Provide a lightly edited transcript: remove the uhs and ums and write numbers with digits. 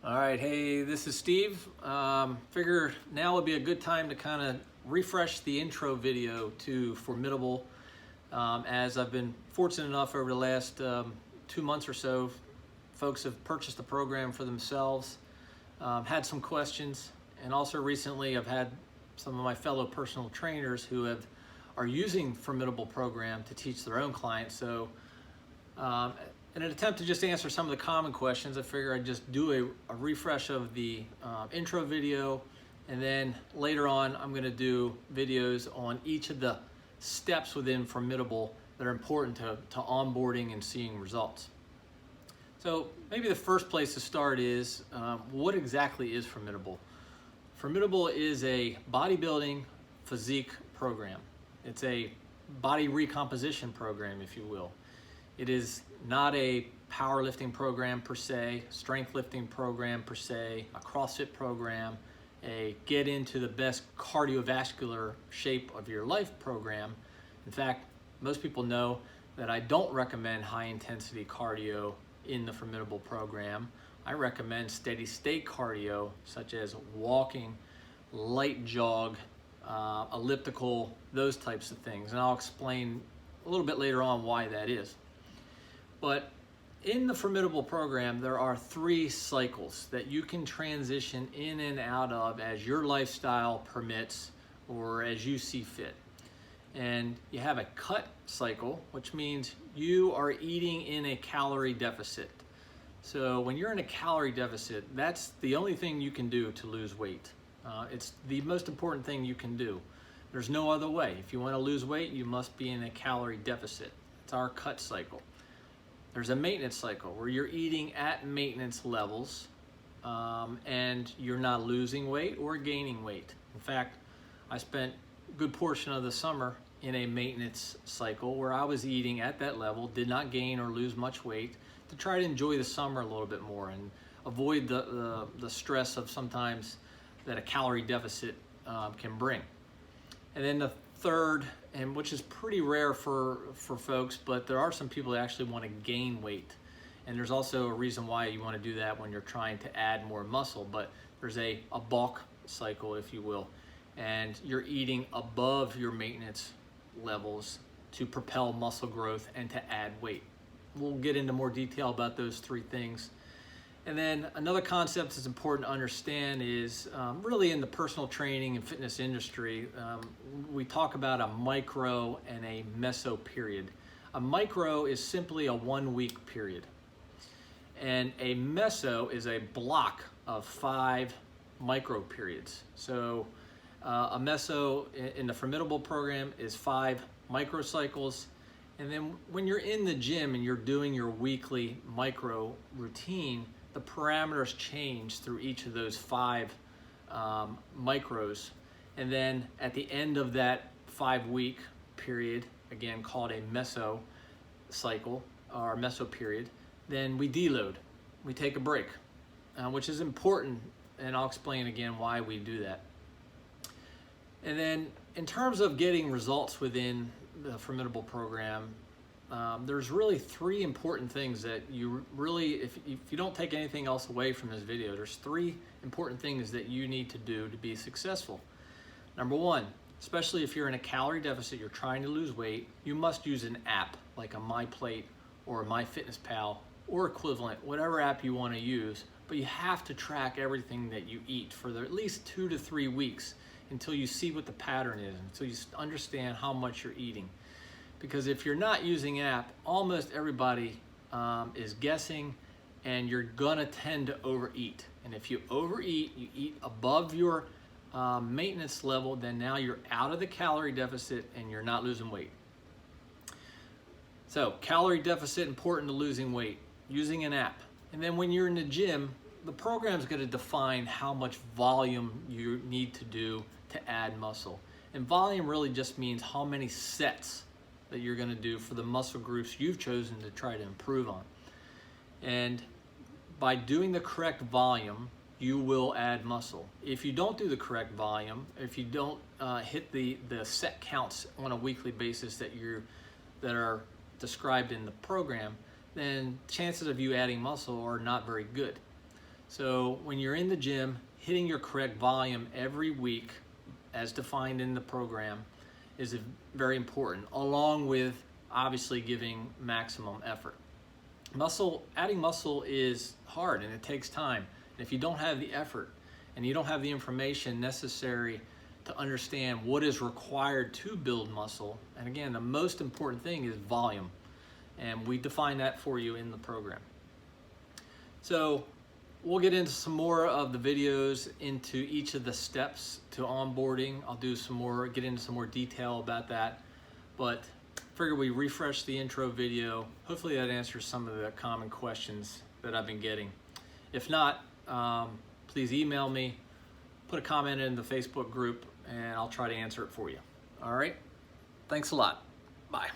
All right, hey, this is Steve. Figure now would be a good time to kind of refresh the intro video to Formidable, as I've been fortunate enough over the last 2 months or so, folks have purchased the program for themselves, had some questions, and also recently I've had some of my fellow personal trainers who are using Formidable program to teach their own clients. So in an attempt to just answer some of the common questions, I figure I'd just do a refresh of the intro video, and then later on I'm going to do videos on each of the steps within Formidable that are important to onboarding and seeing results. So maybe the first place to start is what exactly is Formidable? Formidable is a bodybuilding physique program. It's a body recomposition program, if you will. It is not a powerlifting program per se, strength lifting program per se, a CrossFit program, a get into the best cardiovascular shape of your life program. In fact, most people know that I don't recommend high intensity cardio in the Formidable program. I recommend steady state cardio, such as walking, light jog, elliptical, those types of things. And I'll explain a little bit later on why that is. But in the Formidable program, there are 3 cycles that you can transition in and out of as your lifestyle permits or as you see fit. And you have a cut cycle, which means you are eating in a calorie deficit. So when you're in a calorie deficit, that's the only thing you can do to lose weight. It's the most important thing you can do. There's no other way. If you want to lose weight, you must be in a calorie deficit. It's our cut cycle. There's a maintenance cycle where you're eating at maintenance levels and you're not losing weight or gaining weight. In fact, I spent a good portion of the summer in a maintenance cycle where I was eating at that level, did not gain or lose much weight, to try to enjoy the summer a little bit more and avoid the stress of sometimes that a calorie deficit can bring. And then the third, and which is pretty rare for folks, but there are some people that actually want to gain weight. And there's also a reason why you want to do that when you're trying to add more muscle, but there's a bulk cycle, if you will, and you're eating above your maintenance levels to propel muscle growth and to add weight. We'll get into more detail about those 3 things. And then another concept that's important to understand is really in the personal training and fitness industry, we talk about a micro and a meso period. A micro is simply a 1-week period. And a meso is a block of 5 micro periods. So a meso in the Formidable program is 5 microcycles. And then when you're in the gym and you're doing your weekly micro routine, the parameters change through each of those 5 micros. And then at the end of that 5-week period, again called a meso cycle or meso period, then we deload. We take a break, which is important, and I'll explain again why we do that. And then in terms of getting results within the Formidable program, there's really 3 important things that you really, if you don't take anything else away from this video, there's 3 important things that you need to do to be successful. Number 1, especially if you're in a calorie deficit, you're trying to lose weight, you must use an app like a MyPlate or a MyFitnessPal or equivalent, whatever app you want to use, but you have to track everything that you eat for at least 2 to 3 weeks until you see what the pattern is, until you understand how much you're eating. Because if you're not using an app, almost everybody is guessing, and you're gonna tend to overeat. And if you overeat, you eat above your maintenance level, then now you're out of the calorie deficit and you're not losing weight. So calorie deficit, important to losing weight, using an app. And then when you're in the gym, the program's gonna define how much volume you need to do to add muscle. And volume really just means how many sets that you're going to do for the muscle groups you've chosen to try to improve on. And by doing the correct volume, you will add muscle. If you don't do the correct volume, if you don't hit the set counts on a weekly basis that are described in the program, then chances of you adding muscle are not very good. So when you're in the gym, hitting your correct volume every week as defined in the program is very important, along with obviously giving maximum effort. Adding muscle is hard and it takes time. And if you don't have the effort and you don't have the information necessary to understand what is required to build muscle, and again, the most important thing is volume, and we define that for you in the program. So we'll get into some more of the videos into each of the steps to onboarding. I'll get into some more detail about that, but figure we refresh the intro video. Hopefully that answers some of the common questions that I've been getting. If not, please email me, put a comment in the Facebook group, and I'll try to answer it for you. All right, thanks a lot. Bye.